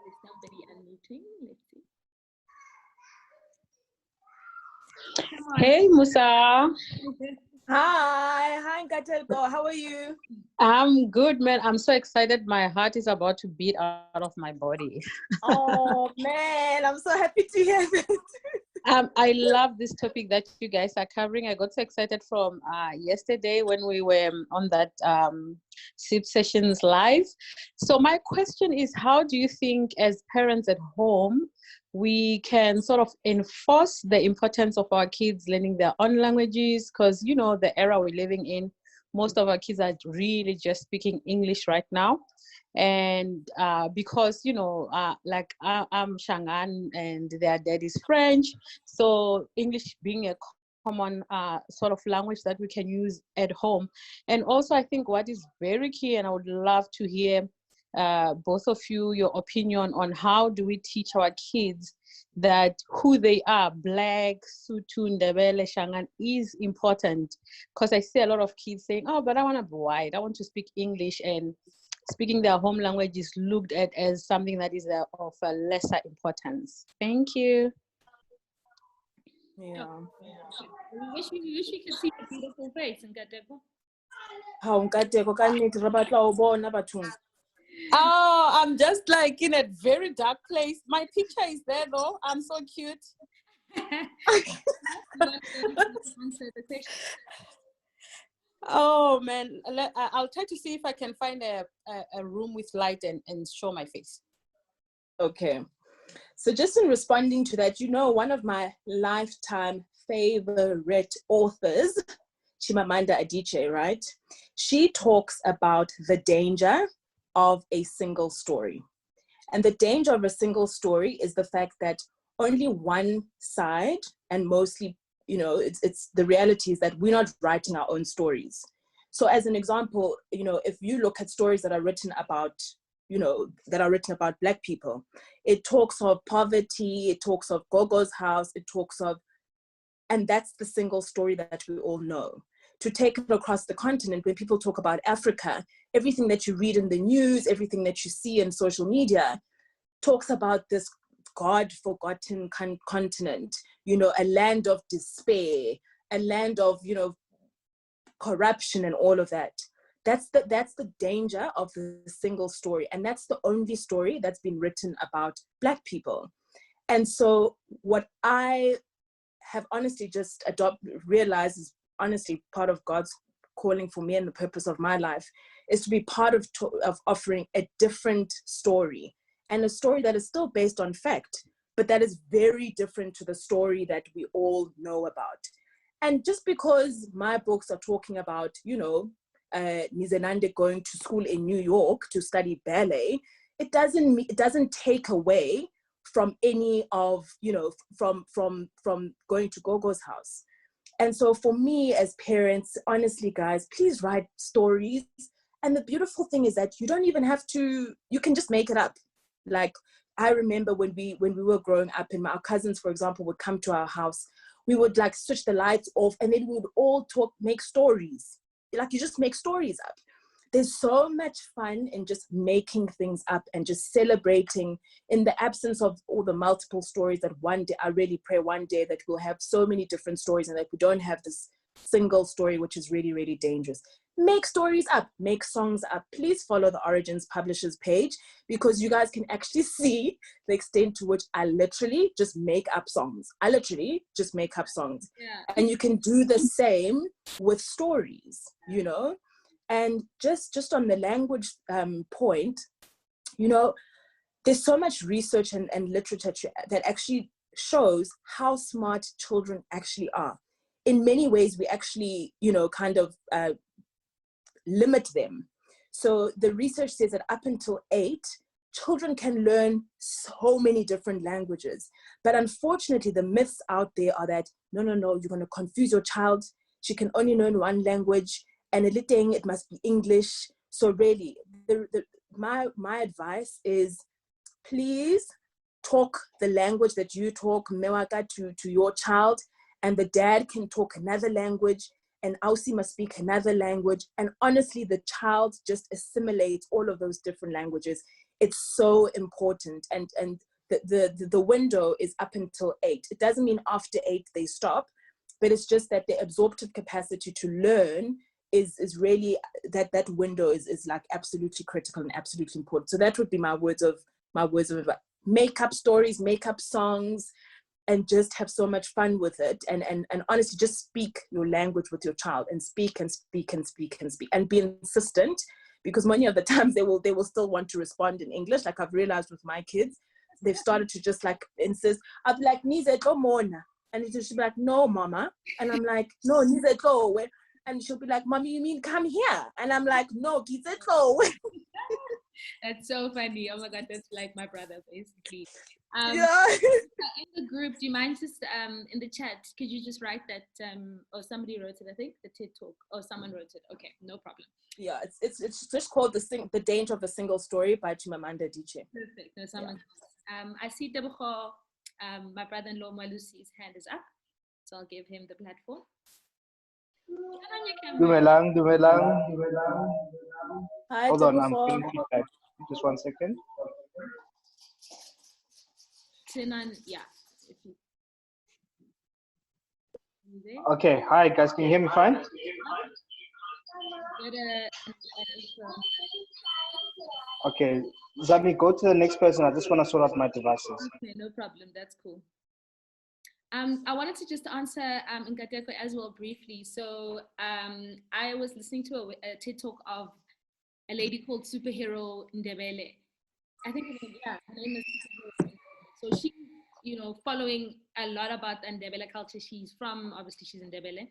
Is somebody unmuting? Let's see. Hey, Mosa. Hi, Nkatelko. How are you? I'm good, man. I'm so excited. My heart is about to beat out of my body. Oh, man, I'm so happy to hear that. I love this topic that you guys are covering. I got so excited from yesterday when we were on that SIP sessions live. So my question is, how do you think as parents at home, we can sort of enforce the importance of our kids learning their own languages? Because, you know, the era we're living in, most of our kids are really just speaking English right now. And because, you know, like I'm Shangan and their dad is French. So English being a common sort of language that we can use at home. And also, I think what is very key, and I would love to hear both of you, your opinion on how do we teach our kids that who they are, Black, Sotho, Ndebele, Shangan, is important. Because I see a lot of kids saying, oh, but I want to be white, I want to speak English, and speaking their home language is looked at as something that is of a lesser importance. Thank you. Yeah. We wish we could see the beautiful face, Nkateko. Oh, I'm just like in a very dark place. My picture is there though. I'm so cute. Oh man, I'll try to see if I can find a room with light and show my face. Okay. So just in responding to that, you know, one of my lifetime favorite authors, Chimamanda Adichie, right? She talks about the danger of a single story. And the danger of a single story is the fact that only one side, and mostly, you know, it's the reality is that we're not writing our own stories. So as an example, you know, if you look at stories that are written about, you know, that are written about Black people, it talks of poverty, it talks of Gogo's house, it talks of, and that's the single story that we all know. To take it across the continent, when people talk about Africa, everything that you read in the news, everything that you see in social media talks about this God-forgotten continent, you know, a land of despair, a land of, you know, corruption and all of that. That's the danger of the single story. And that's the only story that's been written about Black people. And so what I have honestly just realized is honestly part of God's calling for me and the purpose of my life is to be part of offering a different story, and a story that is still based on fact, but that is very different to the story that we all know about. And just because my books are talking about, you know, Nizenande going to school in New York to study ballet, it doesn't take away from any of, you know, from going to Gogo's house. And so for me as parents, honestly, guys, please write stories. And the beautiful thing is that you don't even have to, you can just make it up. Like, I remember when we were growing up and our cousins, for example, would come to our house, we would like switch the lights off and then we would all make stories. Like, you just make stories up. There's so much fun in just making things up and just celebrating in the absence of all the multiple stories that one day, I really pray one day that we'll have so many different stories and that we don't have this single story, which is really, really dangerous. Make stories up, make songs up. Please follow the Origins Publishers page because you guys can actually see the extent to which I literally just make up songs. I literally just make up songs. Yeah. And you can do the same with stories, you know? And just on the language point, you know, there's so much research and literature that actually shows how smart children actually are. In many ways, we actually, you know, kind of limit them. So the research says that up until 8, children can learn so many different languages. But unfortunately, the myths out there are that, no, you're going to confuse your child. She can only learn one language. And a little thing, it must be English. So really, my advice is, please talk the language that you talk, Mewaka, to your child, and the dad can talk another language, and Ausi must speak another language. And honestly, the child just assimilates all of those different languages. It's so important. And the window is up until 8. It doesn't mean after 8 they stop, but it's just that the absorptive capacity to learn is really, that window is like absolutely critical and absolutely important. So that would be my words of advice. Make up stories, make up songs, and just have so much fun with it. And honestly, just speak your language with your child, and speak and speak and speak and speak, and be insistent, because many of the times they will still want to respond in English. Like I've realized with my kids, they've started to just like insist. I'll be like, Nize go mona, and she'll be like, no, mama, and I'm like, no, Nize go. And she'll be like, Mommy, you mean come here? And I'm like, no, Kize go. That's so funny. Oh my God, that's like my brother, basically. Yeah. In the group, do you mind just in the chat, could you just write that, or somebody wrote it, I think, the TED Talk, or someone wrote it. Okay, no problem. Yeah, it's just called The Danger of a Single Story by Chimamanda Adichie. Perfect. No, someone. Yeah. I see Debucho, my brother-in-law Malusi's hand is up, so I'll give him the platform. Dumelang. Hi, hold on, I'm Debucho. getting feedback. Just 1 second. Yeah. Okay, hi guys, can you hear me fine? Okay, Zami, go to the next person. I just want to sort out my devices. Okay, no problem. That's cool. I wanted to just answer Nkateko as well briefly. So I was listening to a TED Talk of a lady called Superhero Ndebele. I think her name is Superhero. So she's, you know, following a lot about the Ndebele culture. She's in Ndebele.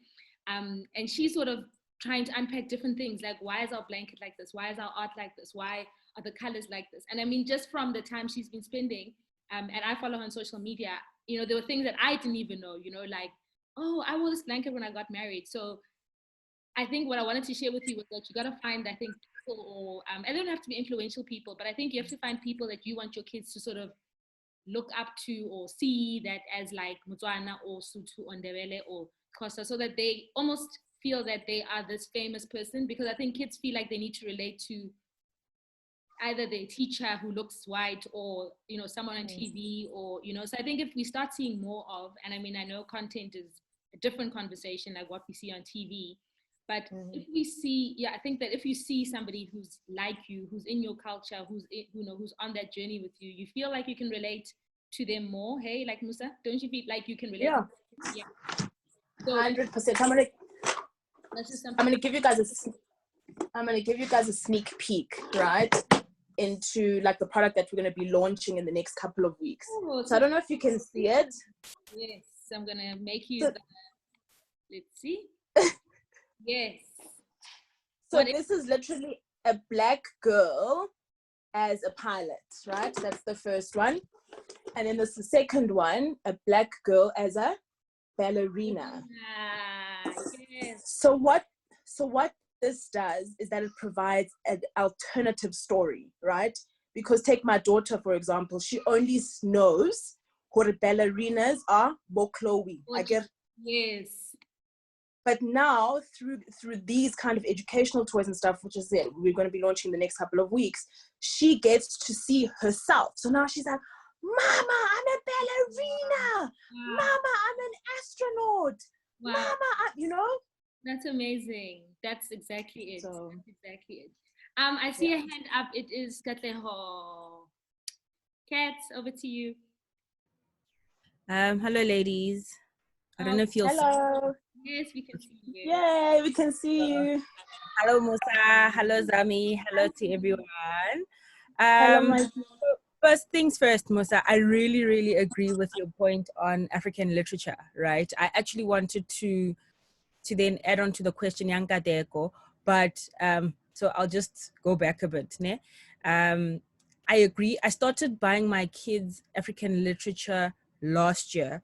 And she's sort of trying to unpack different things, like why is our blanket like this? Why is our art like this? Why are the colors like this? And I mean, just from the time she's been spending, and I follow her on social media, you know, there were things that I didn't even know, you know, like, oh, I wore this blanket when I got married. So I think what I wanted to share with you was that you got to find, I think, people, or I don't have to be influential people, but I think you have to find people that you want your kids to sort of look up to or see that as like Motswana or Sotho or Ndebele or Xhosa, so that they almost feel that they are this famous person, because I think kids feel like they need to relate to either their teacher who looks white, or someone on TV, or so I think if we start seeing more of, and I mean, I know content is a different conversation like what we see on TV, but if we see, I think that if you see somebody who's like you, who's in your culture, who's on that journey with you, you feel like you can relate to them more. Hey, like Mosa, don't you feel like you can relate? Yeah. So 100%. I'm gonna give you guys a sneak peek, right, into like the product that we're going to be launching in the next couple of weeks. So I don't know if you can see it. Yes, I'm going to make you let's see. Yes. So this is literally a black girl as a pilot, right? That's the first one. And then there's the second one, a black girl as a ballerina. Yes. So what this does is that it provides an alternative story, right? Because take my daughter, for example, she only knows what ballerinas are, Chloe. I get. Yes. But now through these kind of educational toys and stuff, which is it, we're going to be launching in the next couple of weeks, she gets to see herself. So now she's like, Mama, I'm a ballerina. Wow. Mama, I'm an astronaut. Wow. Mama, That's amazing. That's exactly it. That's exactly it. I see a hand up. It is Katleho. Kat, over to you. Hello, ladies. I don't know if you'll Hello. Yes, we can see you. Yay, we can see you. Hello, Mosa. Hello, Zami. Hello to everyone. Hello, my First things first, Mosa, I really, really agree with your point on African literature, right? I actually wanted to then add on to the question, Yanka Deko, but so I'll just go back a bit. Ne? I agree. I started buying my kids African literature last year,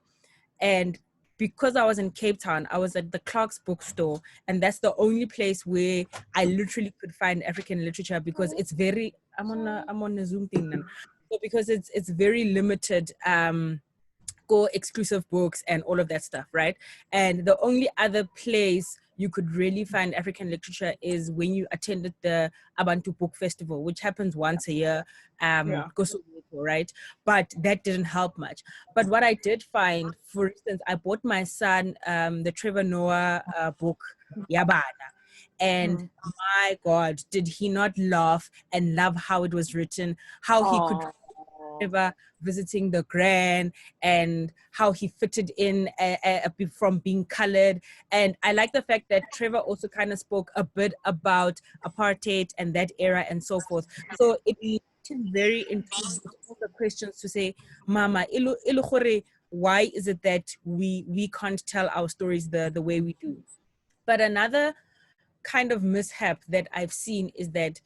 and because I was in Cape Town, I was at the Clark's bookstore, and that's the only place where I literally could find African literature, because it's very, I'm on a Zoom thing now. So because it's very limited, go exclusive books and all of that stuff, right? And the only other place you could really find African literature is when you attended the Abantu Book Festival, which happens once a year, right? But that didn't help much. But what I did find, for instance, I bought my son the Trevor Noah book, Yabana. And my God, did he not laugh and love how it was written, how he could visiting the Grand, and how he fitted in from being colored. And I like the fact that Trevor also kind of spoke a bit about apartheid and that era and so forth. So it is very intrigued with all the questions to say, Mama, why is it that we can't tell our stories the way we do? But another kind of mishap that I've seen is that,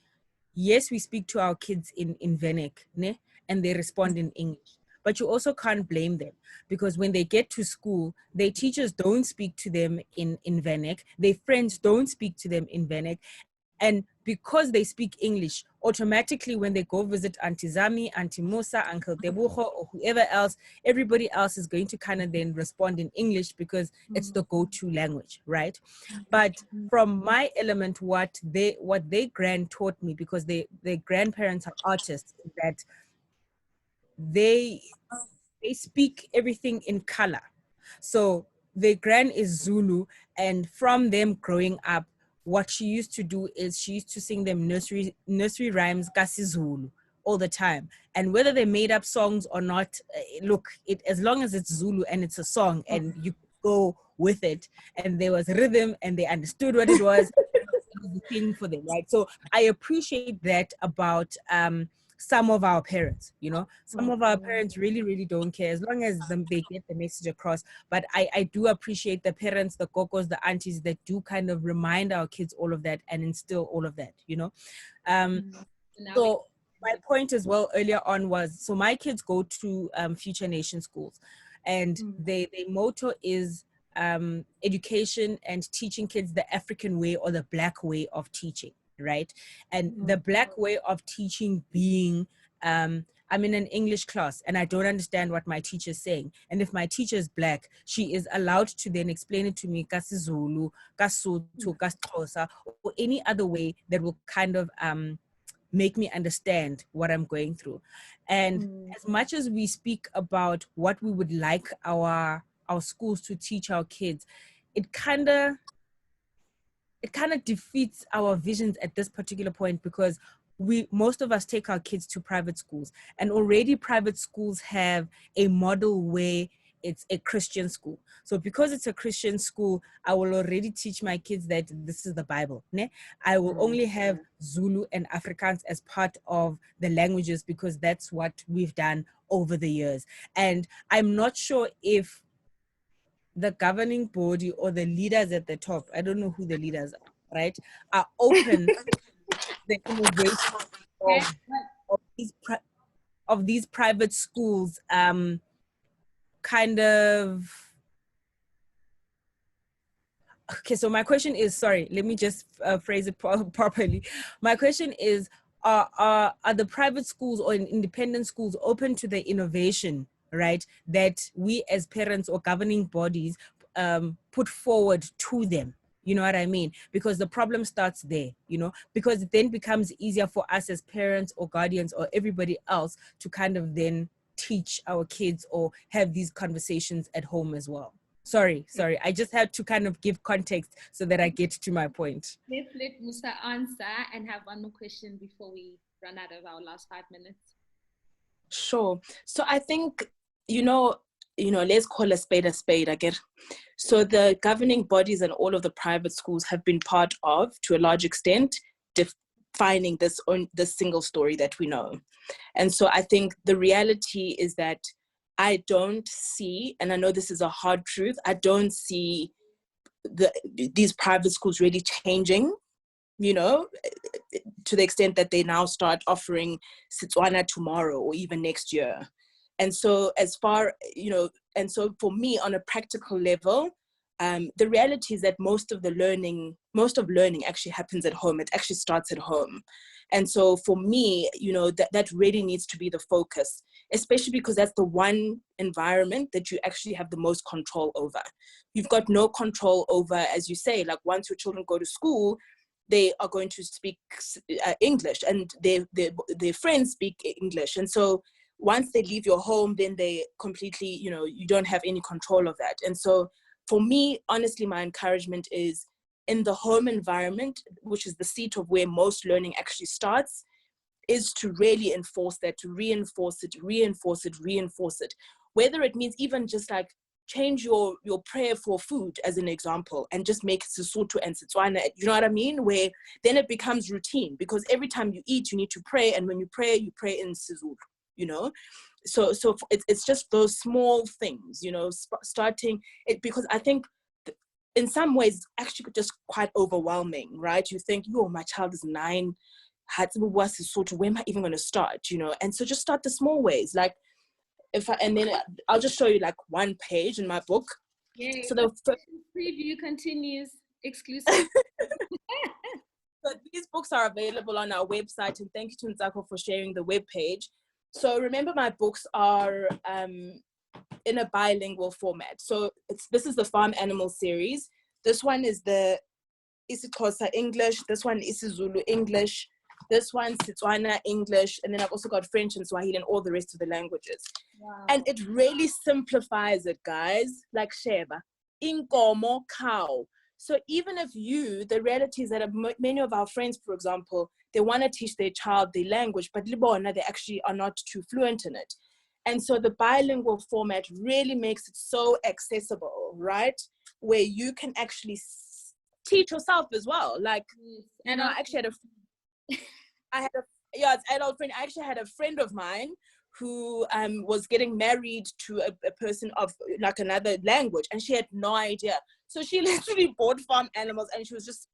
yes, we speak to our kids in Venic, ne? And they respond in English. But you also can't blame them, because when they get to school, their teachers don't speak to them in Venic, their friends don't speak to them in Venic. And because they speak English, automatically when they go visit Auntie Zami, Auntie Mosa, Uncle Debucho, or whoever else, everybody else is going to kind of then respond in English because it's the go-to language, right? But from my element, what their grand taught me, because their grandparents are artists, is that they speak everything in color. So their grand is Zulu, and from them growing up, what she used to do is she used to sing them nursery rhymes, KasiZulu, all the time. And whether they made up songs or not, look, as long as it's Zulu and it's a song and you go with it, and there was rhythm and they understood what it was, it was a thing for them, right? So I appreciate that about some of our parents, some of our parents really, really don't care as long as they get the message across. But I do appreciate the parents, the kokos, the aunties that do kind of remind our kids all of that and instill all of that, So my point as well earlier on was, so my kids go to Future Nation schools, and their motto is education and teaching kids the African way or the Black way of teaching, right? And the Black way of teaching being, I'm in an English class and I don't understand what my teacher is saying. And if my teacher is Black, she is allowed to then explain it to me kaSizulu, kaSotho, kaXhosa, or any other way that will kind of make me understand what I'm going through. And as much as we speak about what we would like our schools to teach our kids, it kind of defeats our visions at this particular point, because most of us take our kids to private schools, and already private schools have a model where it's a Christian school. So because it's a Christian school, I will already teach my kids that this is the Bible. Ne? I will only have Zulu and Afrikaans as part of the languages because that's what we've done over the years. And I'm not sure if the governing body or the leaders at the top, I don't know who the leaders are, right, are open the innovation of these private schools kind of. Okay, so my question is, sorry, let me just phrase it properly. My question is, are the private schools or independent schools open to the innovation, right, that we as parents or governing bodies put forward to them? You know what I mean? Because the problem starts there, you know, because it then becomes easier for us as parents or guardians or everybody else to kind of then teach our kids or have these conversations at home as well. Sorry. I just had to kind of give context so that I get to my point. Let's let Mosa answer and have one more question before we run out of our last 5 minutes. Sure. So I think, you know, let's call a spade, I get. So the governing bodies and all of the private schools have been part of, to a large extent, defining this single story that we know. And so I think the reality is that I don't see, and I know this is a hard truth, I don't see these private schools really changing, you know, to the extent that they now start offering Setswana tomorrow or even next year. And so for me, on a practical level, the reality is that most of learning actually happens at home. It actually starts at home. And so for me, you know, that really needs to be the focus, especially because that's the one environment that you actually have the most control over. You've got no control over, as you say, like once your children go to school, they are going to speak English and their friends speak English. And so once they leave your home, then they completely, you know, you don't have any control of that. And so for me, honestly, my encouragement is in the home environment, which is the seat of where most learning actually starts, is to really enforce that, to reinforce it, whether it means even just like change your prayer for food as an example and just make Sesotho and Setswana, you know what I mean? Where then it becomes routine, because every time you eat, you need to pray, and when you pray in Sesotho, you know? So it's just those small things, you know, starting it, because I think in some ways actually just quite overwhelming, right? You think, oh, my child is 9, where am I even going to start, you know? And so just start the small ways, like and then I'll just show you like one page in my book. Yay. So the preview continues, exclusive. So these books are available on our website, and thank you to Nzako for sharing the webpage. So remember, my books are in a bilingual format. So this is the Farm Animal series. This one is the isiXhosa English. This one is isiZulu English. This one Setswana English. And then I've also got French and Swahili and all the rest of the languages. Wow. And it really simplifies it, guys. Like Sheba, Inkomo, cow. So even if the reality is that many of our friends, for example, they want to teach their child their language, but they actually are not too fluent in it. And so the bilingual format really makes it so accessible, right? Where you can actually teach yourself as well. Like, and I actually had it's adult friend. I actually had a friend of mine who was getting married to a person of like another language, and she had no idea. So she literally bought farm animals, and she was just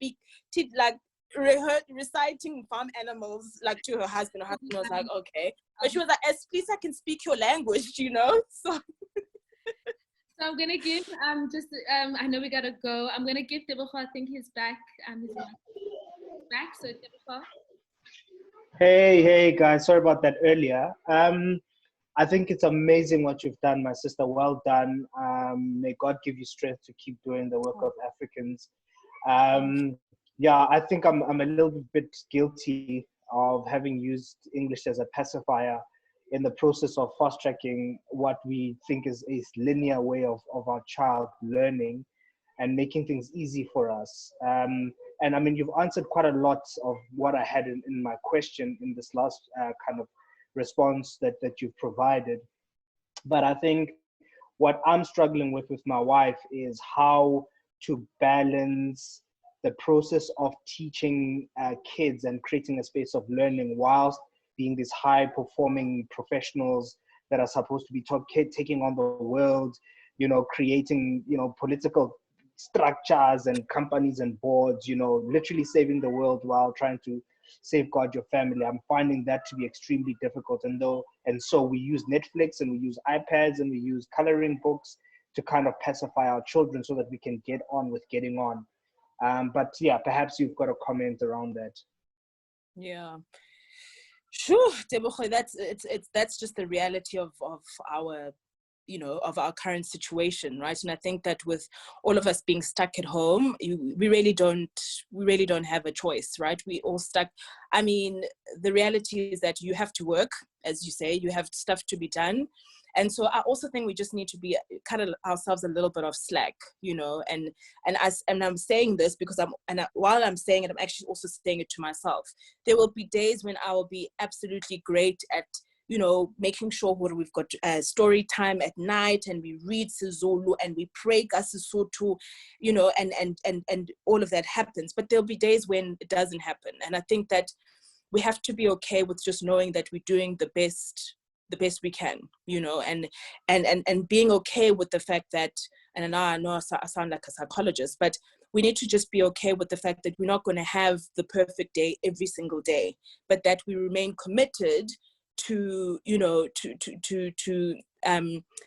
reciting farm animals like to her husband. Her husband was like, okay, but she was like, please, I can speak your language, you know. So So I'm gonna give I know we gotta go. I'm gonna give Tebogo, I think he's back. He's back. So Tebogo. Hey guys, sorry about that earlier. I think it's amazing what you've done, my sister. Well done. May God give you strength to keep doing the work of Africans. Yeah, I think I'm a little bit guilty of having used English as a pacifier in the process of fast tracking what we think is a linear way of our child learning and making things easy for us. And I mean, you've answered quite a lot of what I had in my question in this last kind of response that you've provided. But I think what I'm struggling with my wife is how to balance the process of teaching kids and creating a space of learning whilst being these high performing professionals that are supposed to be taking on the world, you know, creating, you know, political structures and companies and boards, you know, literally saving the world while trying to safeguard your family. I'm finding that to be extremely difficult. And so we use Netflix and we use iPads and we use coloring books to kind of pacify our children so that we can get on with getting on. But yeah, perhaps you've got a comment around that. Yeah. Sure, Tebogo, that's just the reality of our, you know, of our current situation, right? And I think that with all of us being stuck at home, we really don't have a choice, right? We all stuck. I mean, the reality is that you have to work, as you say, you have stuff to be done. And so I also think we just need to be cut ourselves a little bit of slack, you know, and I'm saying this because while I'm saying it, I'm actually also saying it to myself. There will be days when I will be absolutely great at, you know, making sure what we've got story time at night, and we read Sizulu and we pray Sesotho, you know, and all of that happens. But there'll be days when it doesn't happen. And I think that we have to be okay with just knowing that we're doing the best we can, you know, and being okay with the fact that, and I know I sound like a psychologist, but we need to just be okay with the fact that we're not going to have the perfect day every single day, but that we remain committed to, you know,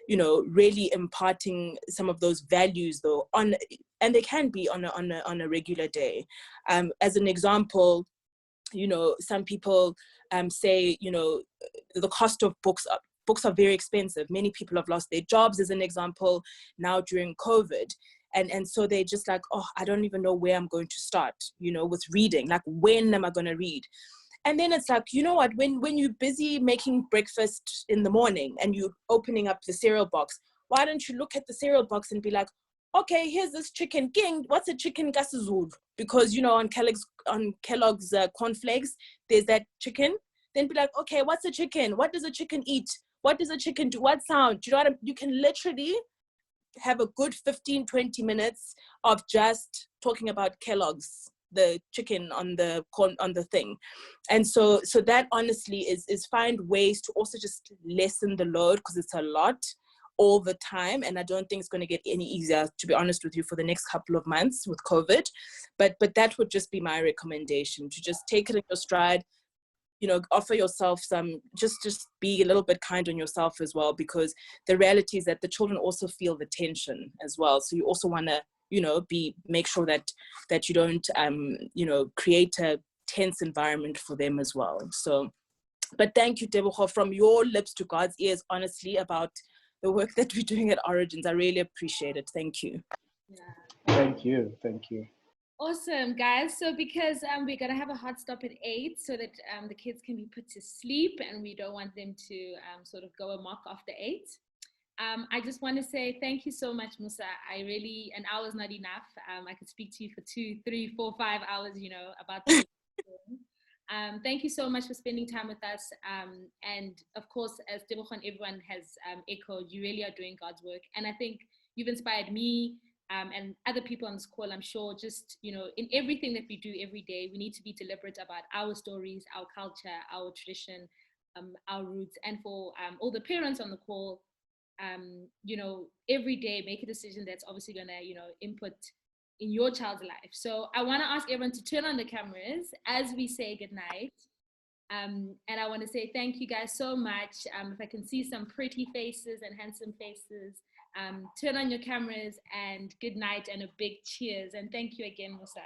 you know, really imparting some of those values though and they can be on a regular day. As an example, you know, some people say, you know, the cost of books are very expensive. Many people have lost their jobs, as an example, now during COVID. And so they're just like, oh, I don't even know where I'm going to start, you know, with reading. Like, when am I going to read? And then it's like, you know what, when you're busy making breakfast in the morning and you're opening up the cereal box, why don't you look at the cereal box and be like, okay, here's this chicken king. What's a chicken gasizulu? Because, you know, on Kellogg's cornflakes, there's that chicken. Then be like, okay, what's a chicken? What does a chicken eat? What does a chicken do? What sound? Do you know what you can literally have a good 15-20 minutes of just talking about Kellogg's, the chicken on the thing. And so that honestly is find ways to also just lessen the load, because it's a lot all the time, and I don't think it's going to get any easier, to be honest with you, for the next couple of months with COVID. But that would just be my recommendation, to just take it in your stride, you know, offer yourself some, just be a little bit kind on yourself as well, because the reality is that the children also feel the tension as well. So you also want to, you know, make sure that you don't you know, create a tense environment for them as well. So, but thank you, Tebogo, from your lips to God's ears, honestly, about the work that we're doing at Origins. I really appreciate it. Thank you. Yeah. Thank you. Awesome, guys. So because we're going to have a hard stop at 8 so that the kids can be put to sleep, and we don't want them to sort of go amok after 8. I just want to say thank you so much, Mosa. An hour's not enough. I could speak to you for 2, 3, 4, 5 hours, you know, about this. Thank you so much for spending time with us. And of course, as Tebogo and everyone has echoed, you really are doing God's work. And I think you've inspired me and other people on this call, I'm sure, just, you know, in everything that we do every day, we need to be deliberate about our stories, our culture, our tradition, our roots. And for all the parents on the call, you know, every day make a decision that's obviously going to, you know, input in your child's life. So I want to ask everyone to turn on the cameras as we say goodnight. And I want to say thank you guys so much. If I can see some pretty faces and handsome faces, turn on your cameras, and good night and a big cheers. And thank you again, Mosa.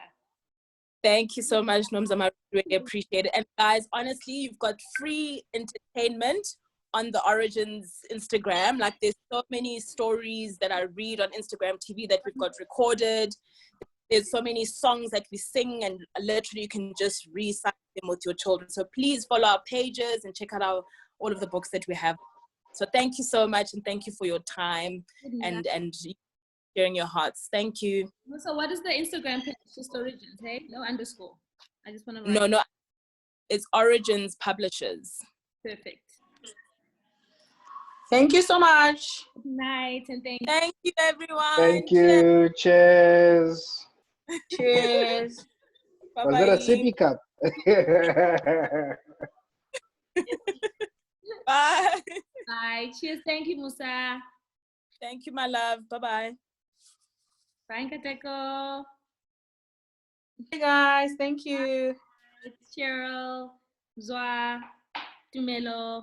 Thank you so much, Nomzamo. I really appreciate it. And guys, honestly, you've got free entertainment on the Origins Instagram. Like, there's so many stories that I read on Instagram TV that we've got recorded. There's so many songs that we sing, and literally you can just recite them with your children. So please follow our pages and check out all of the books that we have. So thank you so much, and thank you for your time and sharing your hearts. Thank you. So what is the Instagram page? Just Origins, hey? No underscore. I just want to write. No, it's Origins Publishers. Perfect. Thank you so much. Good night, and thank you, everyone. Thank you. Cheers. Cheers. Bye-bye. Was that a sippy cup? Bye. Bye. Cheers. Thank you, Mosa. Thank you, my love. Bye-bye. Bye, Kateko. Hey, guys. Thank you. It's Cheryl, Zwa, Tumelo.